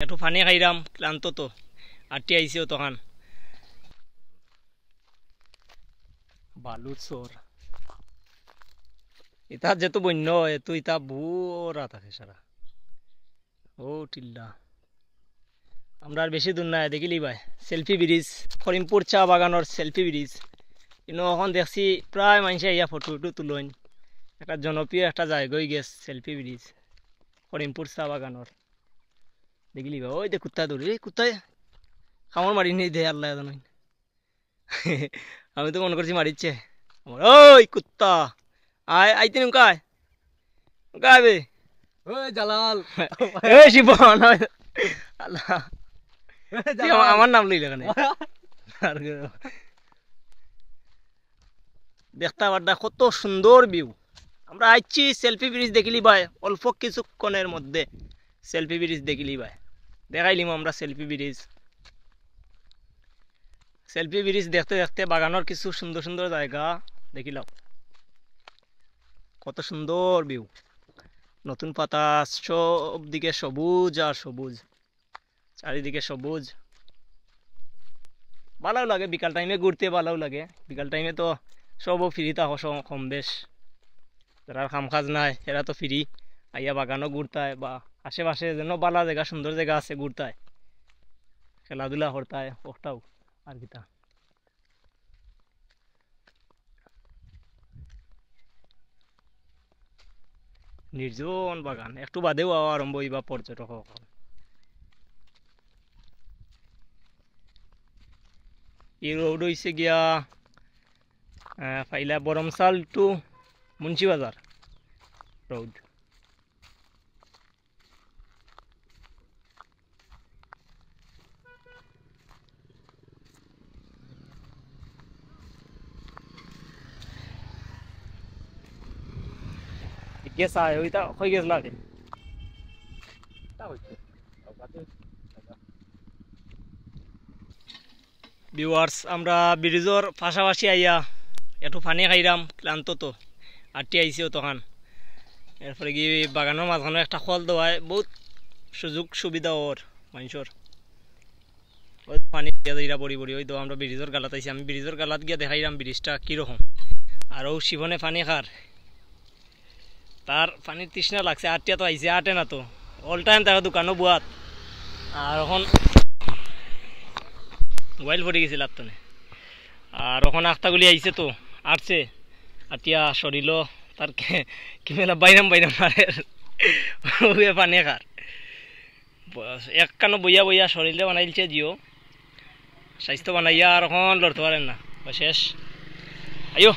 একটু পানি খাইরাম ক্লান্ত তো আটটি আইসিও তখন বালুর চর ইতা যেহেতু বন্য এত ইতা বুড়া থাকে সারা ও টিল্লা আমরা আর বেশি দূর নাই দেখিলি ভাই সেলফি ব্রিজ করিমপুর চা বাগানোর সেলফি ব্রিজ কিন্তু এখন দেখছি প্রায় মানুষে ইয়া ফটো টু তুলন একটা জনপ্রিয় একটা জায়গায় গেছে সেলফি ব্রিজ করিমপুর চা বাগানোর দেখলি ভাই ওই দে কুত্তা দৌড়ি কুত্তায় খামর মারি নেই দে আল্লাহ জানো আমি তো মনে করছি মারিচ্ছে আমার ওই কুত্তা আয় আইতে নুকায় নুকায় বে ওই জালাল এই শিবন আল্লাহ আমার নাম লইলে কেন দেখতে পারদা কত সুন্দর ভিউ আমরা আইছি সেলফি ব্রিজ দেখিলি ভাই অল্প কিছুক্ষণের মধ্যে সেলফি ব্রিজ দেখিলি ভাই দেখাইলিম আমরা সেলফি ব্রিজ দেখতে দেখতে বাগানোর কিছু সুন্দর সুন্দর জায়গা দেখিলাম কত সুন্দর ভিউ নতুন পাতা সব দিকে সবুজ আর সবুজ চারিদিকে সবুজ ভালো লাগে বিকাল টাইমে ঘুরতে ভালো লাগে বিকাল টাইমে তো সবও ফ্রি থাকো কম বেশ যারা কাম কাজ নাই এরা তো ফ্রি আইয়া বাগানও ঘুরতায় বা আশেপাশে যেন ভালো জায়গা সুন্দর জায়গা আছে ঘুরতায় খেলাধুলা করতায় ওটাও আর কিতা নির্জন বাগান একটু বাদেও আরম্ভ হইবা পর্যটক এই রোড হইছে গিয়া ফাইলা বরমসাল টু মুন্সিবাজার রোড গেছা ওইটা হয়ে গেছিল আগে ভিউয়ার্স আমরা ব্রিজের পাশাপাশি আইয়া একটু পানি খাইরাম ক্লান্ত তো আটটি আইসিও তখন এরপরে গিয়ে বাগানের মাঝখানে একটা খল দেওয়ায় বহুত সুযোগ সুবিধা ওর মানুষের ওই পানি দিয়া বড়ি বড়ি ওই তো আমরা ব্রিজের গালাত আইসি আমি ব্রিজের গালাত গিয়া দেখাইলাম ব্রিজটা কীরকম আর ও শিবনে পানি খার তার পানির তৃষ্ণা লাগছে আটটিয়া তো আইসে আটে না তো অল টাইম তাকে দোকানও বুয়াত আর এখন মোবাইল পড়ে গেছিল আপতনে আর এখন আখতাগুলি আইসে তো আটছে আটিয়া শরীর তার কিমেলা বাইরাম মারে পানি খার এক কানো বইয়া বইয়া শরীরে বানাইছে জিও স্বাস্থ্য বানাইয়া আর এখন লড়তে পারেন না শেষ আইও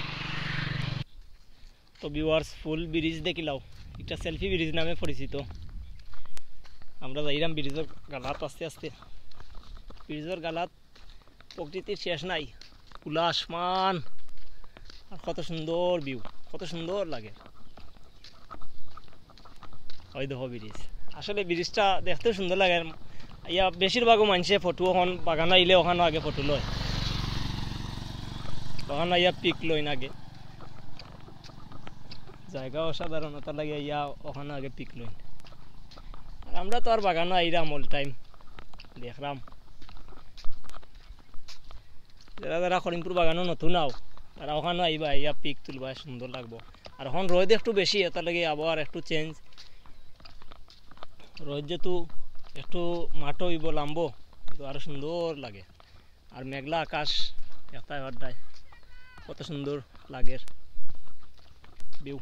তো ভিউয়ার্স ফুল ব্রিজ দেখিলাও একটা সেলফি ব্রিজ নামে পরিচিত আমরা যাইরাম ব্রিজের গালাত আস্তে আস্তে ব্রিজের গালাত প্রকৃতির শেষ নাই খোলা আসমান আর কত সুন্দর ভিউ কত সুন্দর লাগে ওই দেখো ব্রিজ আসলে ব্রিজটা দেখতেও সুন্দর লাগে ইয়া বেশিরভাগও মানুষে ফটো ওখান বাগান আইলে ওখানে আগে ফটো লয় বাগান আইয়া পিক লয় না আগে জায়গা অসাধারণতা লাগে ইয়া ওখানে আগে পিক লই আর আমরা তো আর বাগানো আইরাম অল টাইম দেখলাম যারা যারা করিমপুর বাগানো নতুন আও তারা ওখানে আইবা ইয়া পিক তুলবা সুন্দর লাগবো আর এখন রোদ একটু বেশি এটা লাগে আবহাওয়ার একটু চেঞ্জ রোদ যেহেতু একটু মাটো হইব লাম্বো কিন্তু আরো সুন্দর লাগে আর মেঘলা আকাশ একটাই হরটায় কত সুন্দর লাগে ভিউ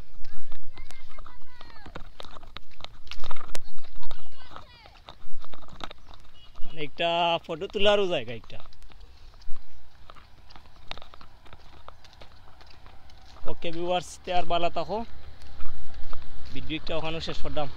একটা ফটো তোলারও জায়গা একটা ওকে ভিউয়ার্স তে আর ভালো থাকো ভিডিওটা ওখানে শেষ করলাম।